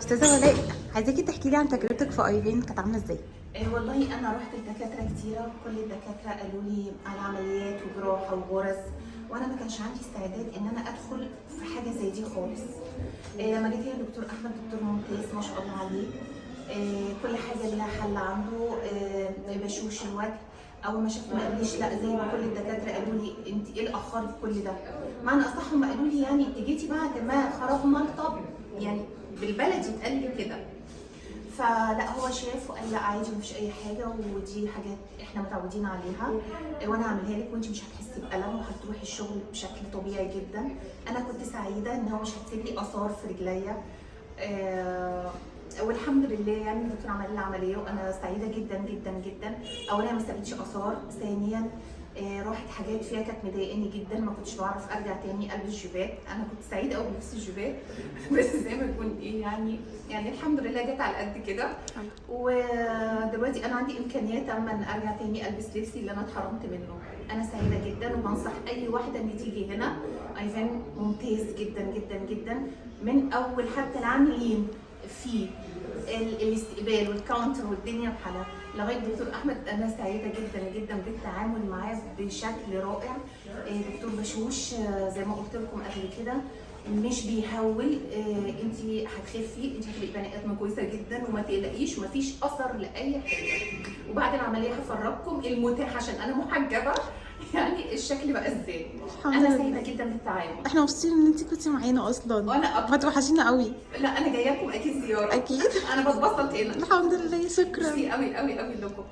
استاذه ولاء، عايزاكي تحكي لي عن تجربتك في ايفين، كانت عامله ازاي؟ والله انا رحت لدكاتره كتيره، كل الدكاتره قالوا لي على عمليات وجراحه وغرز، وانا ما كانش عندي استعداد ان انا ادخل في حاجه زي دي خالص. لما جيت هنا دكتور احمد دكتور ممتاز ما شاء الله عليه. كل حاجه ليها حل عنده. بشوش الوجه اول ما شفت ما قاليش لا زي ما كل الدكاتره قالوا لي انت ايه اللي اخرك كل ده. معنى اصح هم قالوا لي يعني انت جيتي بعد ما خرجوا ملطب، يعني بالبلدي اتقال لي كده. فلا هو شاف وقال لا عادي مفيش اي حاجه، ودي حاجات احنا متعودين عليها، وانا هعملها لك وانت مش هتحسي بألم وهتروحي الشغل بشكل طبيعي جدا. انا كنت سعيده ان هو مش هتسيب لي اثار في رجليا. والحمد لله يعني الدكتور عمل لي العمليه وانا سعيده جدا جدا جدا. اولا ما سابتش اثار، ثانيا راحت حاجات فيها كانت مضايقاني جدا، ما كنتش بعرف ارجع تاني البس جيبات. انا كنت سعيده قوي بلبس الجيبات بس زي ما يكون ايه يعني الحمد لله جت على قد كده. ودلوقتي انا عندي امكانيات اما ان ارجع تاني البس لبسي اللي انا اتحرمت منه. انا سعيده جدا وبنصح اي واحده ان تيجي هنا. ايفان ممتاز جدا جدا جدا، من اول حتى العاملين فيه، الاستقبال والكاونتر والدنيا بحالها لغايه دكتور احمد. انا سعيده جدا جدا بالتعامل معاه بشكل رائع. دكتور بشوش زي ما قلت لكم قبل كده مش بيهول. انت هتخفي، انت هتبقي بني ادمه كويسه جدا وما تقلقيش ومفيش اثر لاي حاجه. وبعد العمليه هفرجكم المتاح عشان انا محجبه يعني الشكل بقى ازاي. انا سعيده جدا بالتعامل. احنا مبسوطين ان انت كنتي معانا اصلا، وانا ما توحشينا قوي. لا انا جايه لكم اكيد زياره، اكيد. انا بتبسط هنا. الحمد لله، شكرا. ميرسي قوي قوي قوي لكم.